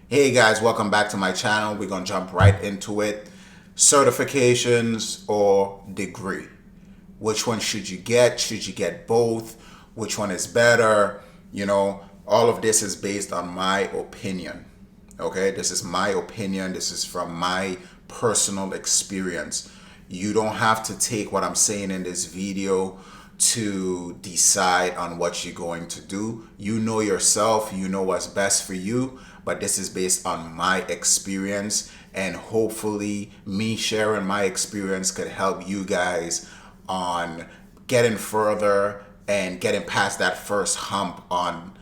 Hey guys, welcome back to my channel. We're gonna jump right into it. Certifications or degree? Which one should you get? Should you get both? Which one is better? All of this is based on my opinion. Okay, this is my opinion. This is from my personal experience. You don't have to take what I'm saying in this video to decide on what you're going to do. You know yourself, you know what's best for you, but this is based on my experience, and hopefully me sharing my experience could help you guys on getting further and getting past that first hump on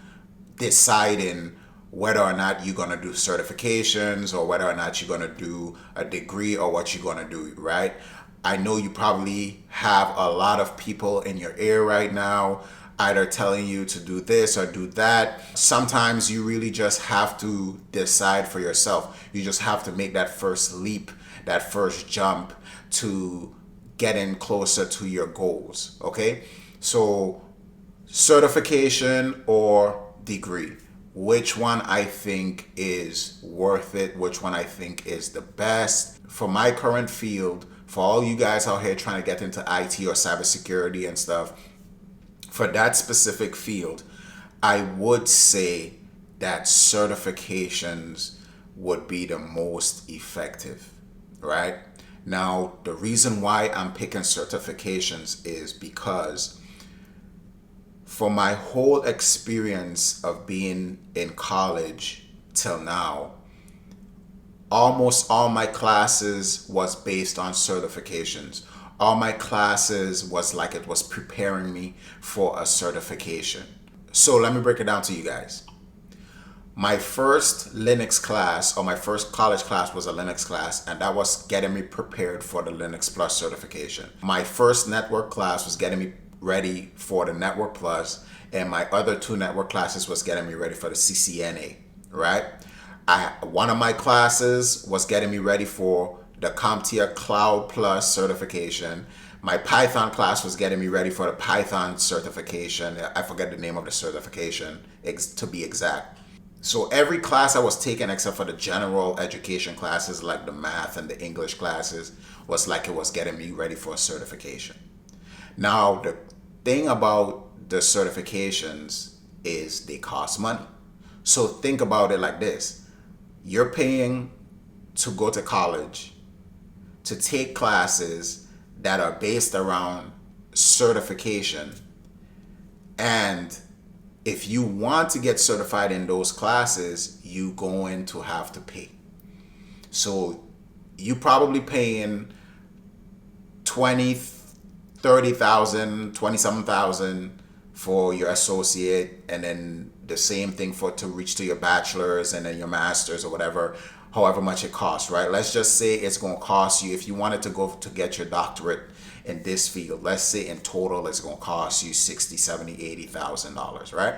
deciding whether or not you're going to do certifications or whether or not you're going to do a degree or what you're going to do, right? I know you probably have a lot of people in your ear right now either telling you to do this or do that. Sometimes you really just have to decide for yourself. You just have to make that first leap, that first jump to getting closer to your goals, okay? So certification or degree, which one I think is worth it, which one I think is the best for my current field. For all you guys out here trying to get into IT or cybersecurity and stuff, for that specific field, I would say that certifications would be the most effective, right? Now, the reason why I'm picking certifications is because for my whole experience of being in college till now, almost all my classes was based on certifications. All my classes was like it was preparing me for a certification. So let me break it down to you guys. My first Linux class, or my first college class, was a Linux class, and that was getting me prepared for the Linux Plus certification. My first network class was getting me ready for the Network Plus, and my other two network classes was getting me ready for the CCNA, right? One of my classes was getting me ready for the CompTIA Cloud Plus certification. My Python class was getting me ready for the Python certification. I forget the name of the certification to be exact. So every class I was taking except for the general education classes like the math and the English classes was like it was getting me ready for a certification. Now, the thing about the certifications is they cost money. So think about it like this. You're paying to go to college to take classes that are based around certification. And if you want to get certified in those classes, you're going to have to pay. So you probably paying 20, 30,000, 27,000 for your associate, and then the same thing to reach to your bachelor's and then your master's or whatever, however much it costs, right? Let's just say it's going to cost you, if you wanted to go to get your doctorate in this field, let's say in total it's going to cost you 60, 70, 80,000 dollars, right?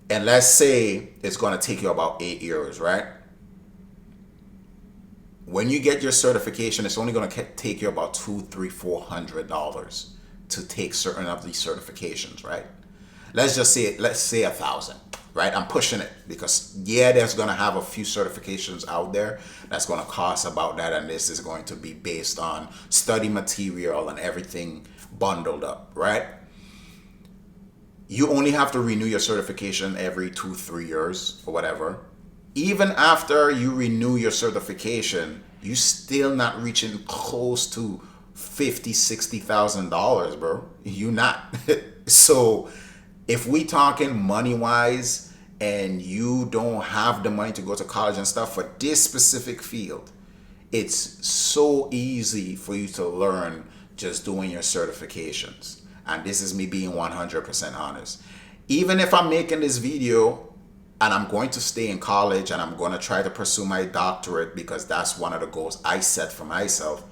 And let's say it's going to take you about 8 years, right? When you get your certification, it's only going to take you about $200, $300, $400 to take certain of these certifications, right? Let's say 1,000, right? I'm pushing it because there's going to have a few certifications out there that's going to cost about that, and this is going to be based on study material and everything bundled up, right? You only have to renew your certification every 2-3 years or whatever. Even after you renew your certification, you still not reaching close to $50,000, $60,000, bro. You not. So if we talking money wise and you don't have the money to go to college and stuff for this specific field, it's so easy for you to learn just doing your certifications. And this is me being 100% honest. Even if I'm making this video and I'm going to stay in college and I'm going to try to pursue my doctorate because that's one of the goals I set for myself,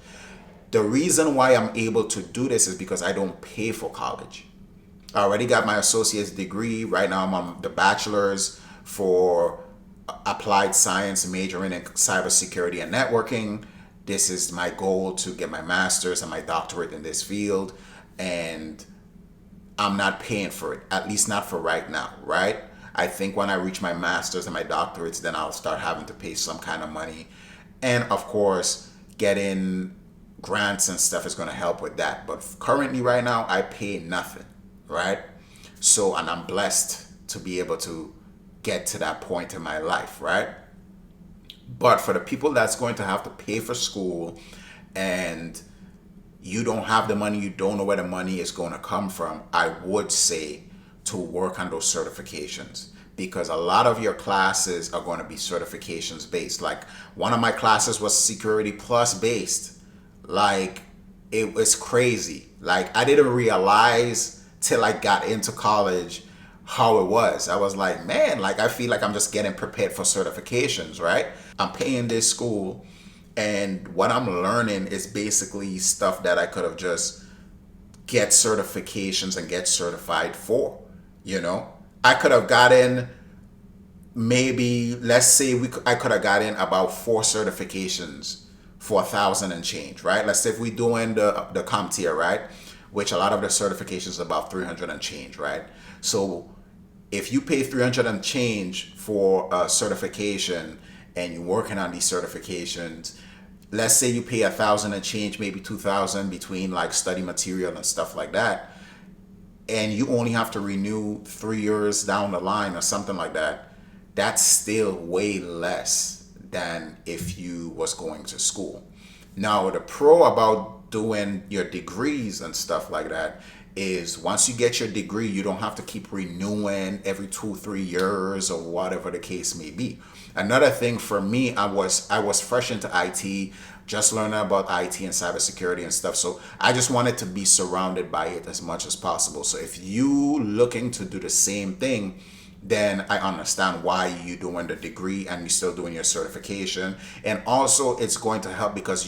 the reason why I'm able to do this is because I don't pay for college. I already got my associate's degree. Right now I'm on the bachelor's for applied science, majoring in cybersecurity and networking. This is my goal, to get my master's and my doctorate in this field. And I'm not paying for it, at least not for right now, right? I think when I reach my master's and my doctorates, then I'll start having to pay some kind of money. And of course, getting grants and stuff is going to help with that. But currently, right now, I pay nothing, right? So, and I'm blessed to be able to get to that point in my life, right? But for the people that's going to have to pay for school and you don't have the money, you don't know where the money is going to come from, I would say to work on those certifications, because a lot of your classes are going to be certifications based. Like one of my classes was Security Plus based. Like it was crazy. Like I didn't realize till I got into college how it was. I was like, man, like I feel like I'm just getting prepared for certifications, right? I'm paying this school and what I'm learning is basically stuff that I could have just get certifications and get certified for, you know? I could have gotten maybe, let's say I could have gotten about 4 certifications for 1,000 and change, right? Let's say if we're doing the comptia, right? Which a lot of the certifications is about 300 and change, right? So if you pay 300 and change for a certification and you're working on these certifications, let's say you pay 1,000 and change, maybe 2,000 between like study material and stuff like that, and you only have to renew 3 years down the line or something like that, that's still way less than if you was going to school. Now, the pro about doing your degrees and stuff like that is once you get your degree, you don't have to keep renewing every 2-3 years or whatever the case may be. Another thing for me, I was fresh into IT, just learning about IT and cybersecurity and stuff. So I just wanted to be surrounded by it as much as possible. So if you looking to do the same thing, then I understand why you doing the degree and you still doing your certification. And also it's going to help because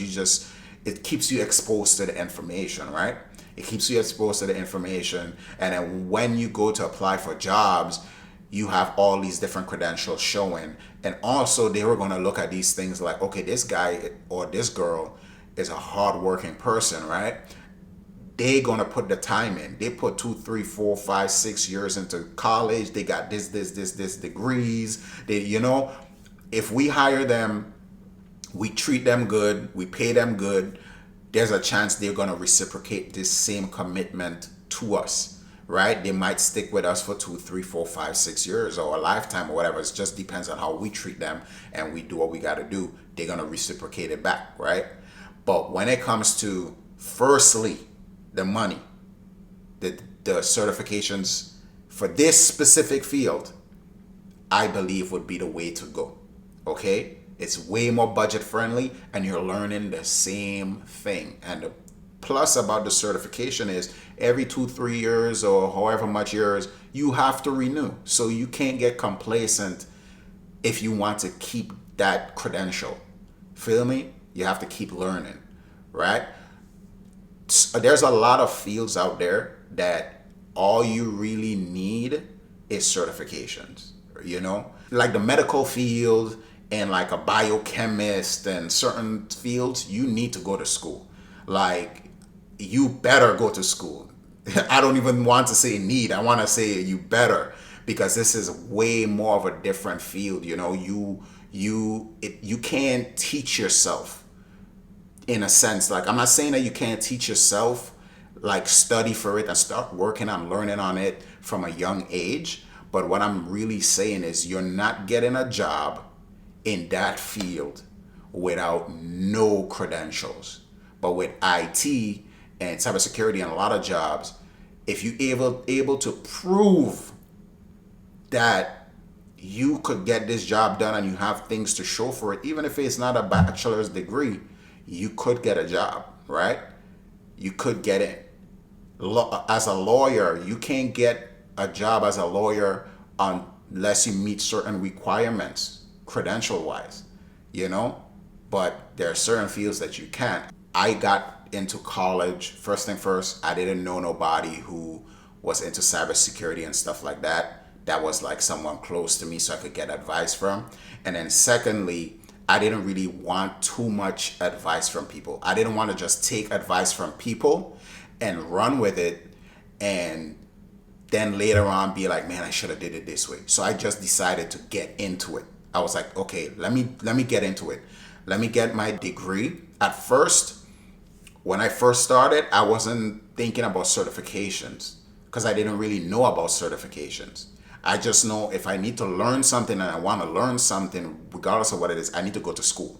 it keeps you exposed to the information, right? It keeps you exposed to the information. And then when you go to apply for jobs, you have all these different credentials showing. And also they were going to look at these things like, okay, this guy or this girl is a hardworking person, right? They're going to put the time in. They put 2, 3, 4, 5, 6 years into college. They got this degrees. If we hire them, we treat them good, we pay them good, there's a chance they're going to reciprocate this same commitment to us, right? They might stick with us for 2, 3, 4, 5, 6 years or a lifetime or whatever. It just depends on how we treat them and we do what we got to do. They're going to reciprocate it back, right? But when it comes to, firstly, the money, the certifications for this specific field, I believe would be the way to go, okay? It's way more budget friendly and you're learning the same thing. And the plus about the certification is every 2-3 years or however much years, you have to renew. So you can't get complacent if you want to keep that credential. Feel me? You have to keep learning, right? There's a lot of fields out there that all you really need is certifications, like the medical field and like a biochemist and certain fields, you need to go to school. Like you better go to school. I don't even want to say need. I want to say you better, because this is way more of a different field. You can't teach yourself in a sense. Like I'm not saying that you can't teach yourself, like study for it and start working on learning on it from a young age. But what I'm really saying is you're not getting a job in that field without no credentials. But with IT and cybersecurity and a lot of jobs, if you're able to prove that you could get this job done and you have things to show for it, even if it's not a bachelor's degree, you could get a job, right? You could get it. As a lawyer, you can't get a job as a lawyer unless you meet certain requirements, credential wise, but there are certain fields that you can't. I got into college, first thing first, I didn't know nobody who was into cybersecurity and stuff like that. That was like someone close to me so I could get advice from. And then secondly, I didn't really want too much advice from people. I didn't want to just take advice from people and run with it and then later on be like, man, I should have did it this way. So I just decided to get into it. I was like, okay, let me get into it. Let me get my degree. At first, when I first started, I wasn't thinking about certifications because I didn't really know about certifications. I just know if I need to learn something and I want to learn something, regardless of what it is, I need to go to school.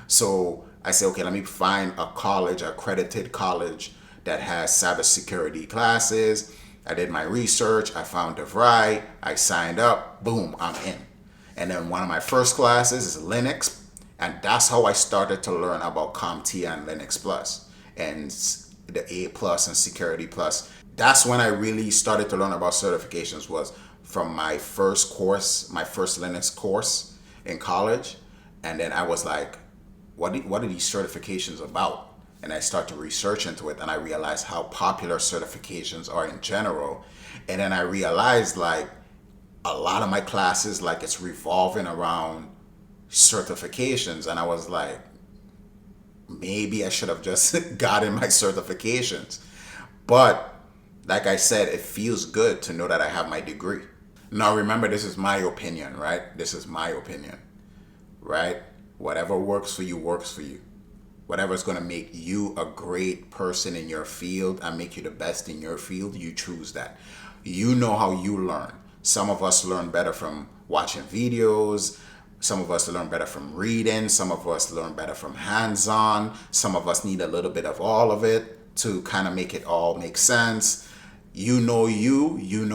So I say, okay, let me find a college, accredited college that has cybersecurity classes. I did my research. I found DeVry. I signed up. Boom, I'm in. And then one of my first classes is Linux. And that's how I started to learn about CompTIA and Linux Plus and the A Plus and Security Plus. That's when I really started to learn about certifications, was from my first course, my first Linux course in college. And then I was like, what are these certifications about? And I started to research into it, and I realized how popular certifications are in general. And then I realized like a lot of my classes, like it's revolving around certifications. And I was like, maybe I should have just gotten my certifications. But like I said, it feels good to know that I have my degree. Now remember, this is my opinion, right? This is my opinion, right? Whatever works for you works for you. Whatever's going to make you a great person in your field and make you the best in your field, you choose that. You know how you learn. Some of us learn better from watching videos. Some of us learn better from reading. Some of us learn better from hands-on. Some of us need a little bit of all of it to kind of make it all make sense. You know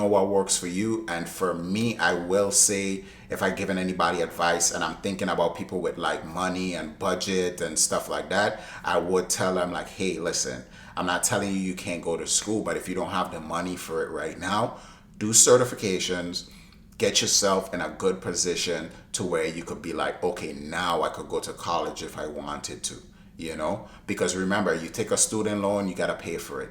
what works for you. And for me, I will say, if I given anybody advice and I'm thinking about people with like money and budget and stuff like that, I would tell them like, hey, listen, I'm not telling you you can't go to school, but if you don't have the money for it right now, do certifications, get yourself in a good position to where you could be like, okay, now I could go to college if I wanted to, because remember, you take a student loan, you got to pay for it.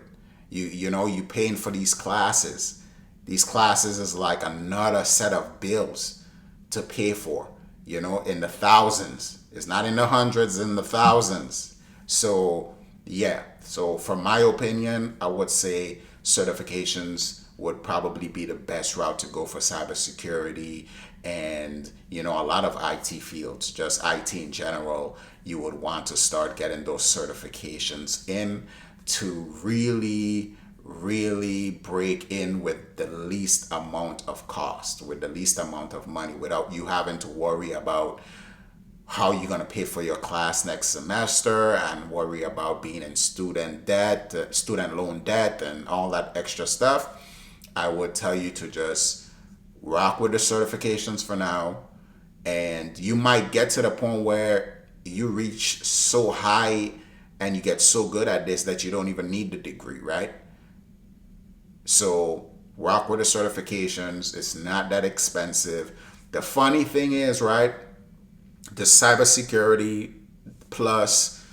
You paying for these classes. These classes is like another set of bills to pay for, in the thousands. It's not in the hundreds, in the thousands. So yeah. So from my opinion, I would say certifications would probably be the best route to go for cybersecurity and, a lot of IT fields, just IT in general. You would want to start getting those certifications in to really break in with the least amount of cost, with the least amount of money, without you having to worry about how you're going to pay for your class next semester and worry about being in student loan debt and all that extra stuff. I would tell you to just rock with the certifications for now. And you might get to the point where you reach so high and you get so good at this that you don't even need the degree, right? So rock with the certifications. It's not that expensive. The funny thing is, right, the Cybersecurity Plus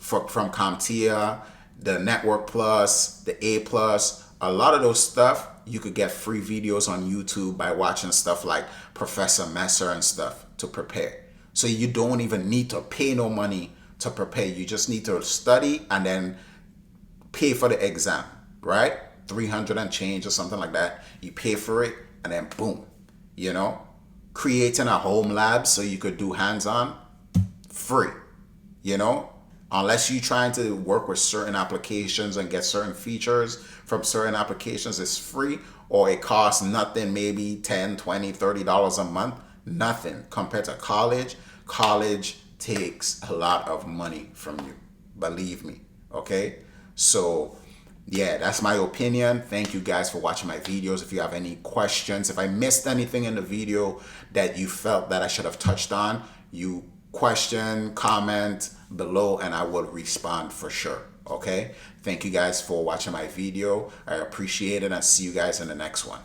from CompTIA, the Network Plus, the A Plus, a lot of those stuff, you could get free videos on YouTube by watching stuff like Professor Messer and stuff to prepare. So you don't even need to pay no money to prepare. You just need to study and then pay for the exam, right? 300 and change or something like that. You pay for it and then boom, creating a home lab so you could do hands-on, free, unless you're trying to work with certain applications and get certain features from certain applications, it's free, or it costs nothing, maybe $10, $20, $30 a month, nothing compared to college. College takes a lot of money from you, believe me. Okay, so yeah, that's my opinion. Thank you guys for watching my videos. If you have any questions, if I missed anything in the video that you felt that I should have touched on, you question, comment below, and I will respond for sure. Okay, thank you guys for watching my video. I appreciate it, and see you guys in the next one.